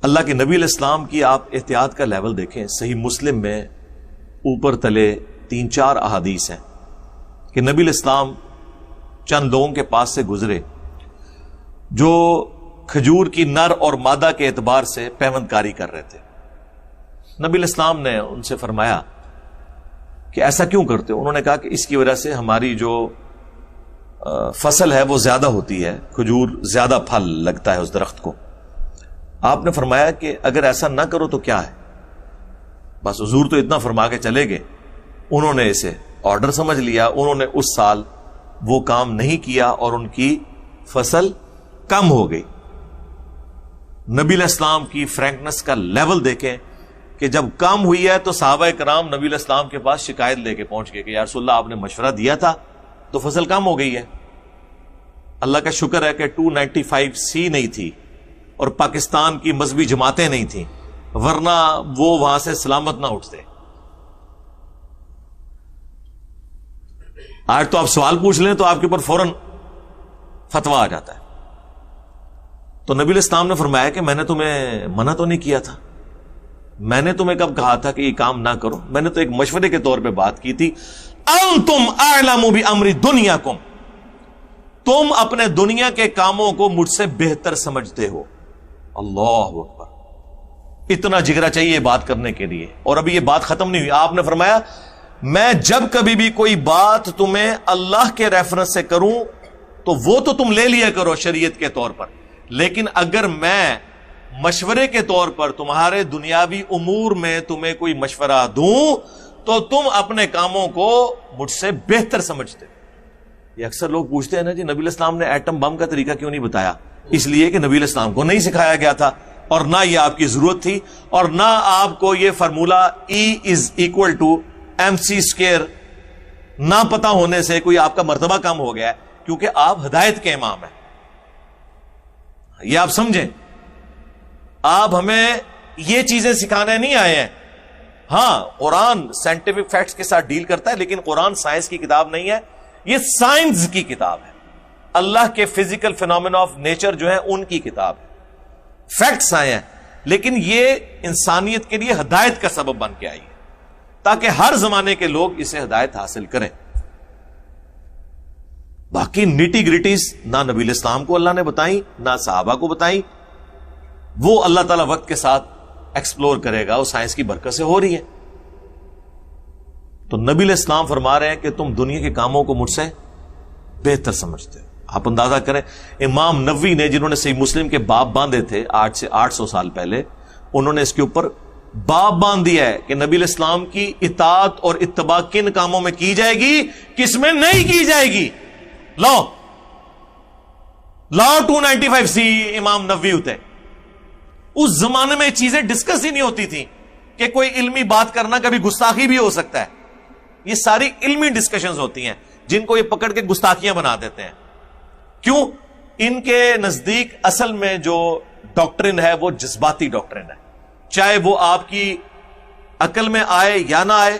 اللہ کے نبی علیہ السلام کی آپ احتیاط کا لیول دیکھیں. صحیح مسلم میں اوپر تلے 3-4 احادیث ہیں کہ نبی علیہ السلام چند لوگوں کے پاس سے گزرے جو کھجور کی نر اور مادہ کے اعتبار سے پیوند کاری کر رہے تھے. نبی علیہ السلام نے ان سے فرمایا کہ ایسا کیوں کرتے ہو؟ انہوں نے کہا کہ اس کی وجہ سے ہماری جو فصل ہے وہ زیادہ ہوتی ہے، کھجور زیادہ پھل لگتا ہے اس درخت کو. آپ نے فرمایا کہ اگر ایسا نہ کرو تو کیا ہے؟ بس حضور تو اتنا فرما کے چلے گئے. انہوں نے اسے آرڈر سمجھ لیا، انہوں نے اس سال وہ کام نہیں کیا اور ان کی فصل کم ہو گئی. نبی علیہ السلام کی فرینکنس کا لیول دیکھیں کہ جب کم ہوئی ہے تو صحابہ کرام نبی علیہ السلام کے پاس شکایت لے کے پہنچ گئے کہ یا رسول اللہ آپ نے مشورہ دیا تھا تو فصل کم ہو گئی ہے. اللہ کا شکر ہے کہ 295C نہیں تھی اور پاکستان کی مذہبی جماعتیں نہیں تھیں، ورنہ وہ وہاں سے سلامت نہ اٹھتے. آج تو آپ سوال پوچھ لیں تو آپ کے اوپر فوراً فتوا آ جاتا ہے. تو نبی علیہ السلام نے فرمایا کہ میں نے تمہیں منع تو نہیں کیا تھا، میں نے تمہیں کب کہا تھا کہ یہ کام نہ کرو؟ میں نے تو ایک مشورے کے طور پہ بات کی تھی. انتم اعلم بامر دنیاکم، تم اپنے دنیا کے کاموں کو مجھ سے بہتر سمجھتے ہو. اللہ اکبر، اتنا جگرا چاہیے بات کرنے کے لیے. اور ابھی یہ بات ختم نہیں ہوئی. آپ نے فرمایا میں جب کبھی بھی کوئی بات تمہیں اللہ کے ریفرنس سے کروں تو وہ تو تم لے لیا کرو شریعت کے طور پر، لیکن اگر میں مشورے کے طور پر تمہارے دنیاوی امور میں تمہیں کوئی مشورہ دوں تو تم اپنے کاموں کو مجھ سے بہتر سمجھتے. یہ اکثر لوگ پوچھتے ہیں نا جی نبی علیہ السلام نے ایٹم بم کا طریقہ کیوں نہیں بتایا؟ اس لیے کہ نبی علیہ السلام کو نہیں سکھایا گیا تھا اور نہ یہ آپ کی ضرورت تھی اور نہ آپ کو یہ فارمولا E=mc² نہ پتا ہونے سے کوئی آپ کا مرتبہ کم ہو گیا ہے، کیونکہ آپ ہدایت کے امام ہیں. یہ آپ سمجھیں، آپ ہمیں یہ چیزیں سکھانے نہیں آئے ہیں. ہاں قرآن سائنٹیفک فیکٹس کے ساتھ ڈیل کرتا ہے، لیکن قرآن سائنس کی کتاب نہیں ہے، یہ سائنس کی کتاب ہے. اللہ کے فزیکل فینومینا آف نیچر جو ہے ان کی کتاب ہے. فیکٹس آئے ہیں لیکن یہ انسانیت کے لیے ہدایت کا سبب بن کے آئی ہے تاکہ ہر زمانے کے لوگ اسے ہدایت حاصل کریں. باقی نیٹی گریٹیز نہ نبی علیہ السلام کو اللہ نے بتائی نہ صحابہ کو بتائی، وہ اللہ تعالیٰ وقت کے ساتھ ایکسپلور کرے گا، وہ سائنس کی برکت سے ہو رہی ہے. تو نبی علیہ السلام فرما رہے ہیں کہ تم دنیا کے کاموں کو مجھ سے بہتر سمجھتے ہو. آپ اندازہ کریں امام نووی نے جنہوں نے صحیح مسلم کے باب باندھے تھے 800 سال پہلے، انہوں نے اس کے اوپر باب باندھ دیا ہے کہ نبی علیہ السلام کی اطاعت اور اتباع کن کاموں میں کی جائے گی، کس میں نہیں کی جائے گی. لا 295C امام نووی ہوتے. اس زمانے میں چیزیں ڈسکس ہی نہیں ہوتی تھی کہ کوئی علمی بات کرنا کبھی گستاخی بھی ہو سکتا ہے. یہ ساری علمی ڈسکشنز ہوتی ہیں جن کو یہ پکڑ کے گستاخیاں بنا دیتے ہیں. کیوں؟ ان کے نزدیک اصل میں جو ڈاکٹرن ہے وہ جذباتی ڈاکٹرن ہے، چاہے وہ آپ کی عقل میں آئے یا نہ آئے،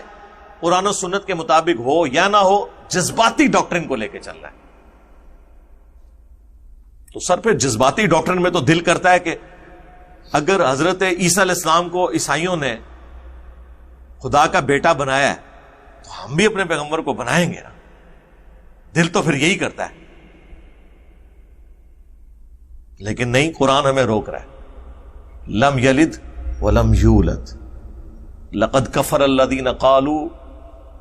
قرآن و سنت کے مطابق ہو یا نہ ہو، جذباتی ڈاکٹرن کو لے کے چل رہا ہے. تو سر پہ جذباتی ڈاکٹرن میں تو دل کرتا ہے کہ اگر حضرت عیسیٰ علیہ السلام کو عیسائیوں نے خدا کا بیٹا بنایا ہے تو ہم بھی اپنے پیغمبر کو بنائیں گے نا. دل تو پھر یہی کرتا ہے، لیکن نہیں، قرآن ہمیں روک رہا ہے. لم یلد ولم یولد لقد کفر الذین قالوا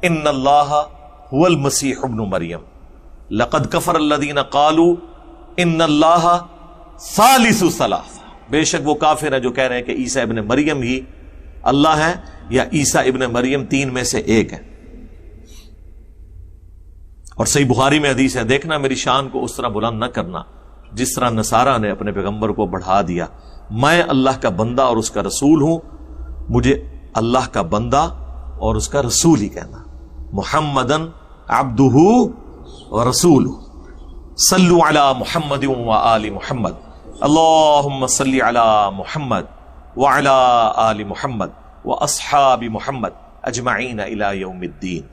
ان اللہ هو المسیح ابن مریم لقد کفر الذین قالوا ان اللہ ثالث ثلاثہ. بے شک وہ کافر ہیں جو کہہ رہے ہیں کہ عیسیٰ ابن مریم ہی اللہ ہے یا عیسیٰ ابن مریم 3 میں سے ایک ہے. اور صحیح بخاری میں حدیث ہے، دیکھنا میری شان کو اس طرح بلند نہ کرنا جس طرح نصارہ نے اپنے پیغمبر کو بڑھا دیا. میں اللہ کا بندہ اور اس کا رسول ہوں، مجھے اللہ کا بندہ اور اس کا رسول ہی کہنا. محمدن عبدہ ورسولہ. صلوا علی محمد وآل محمد. اللہم صلی علی محمد وعلی آل محمد واصحاب محمد اجمعین الی یوم الدین.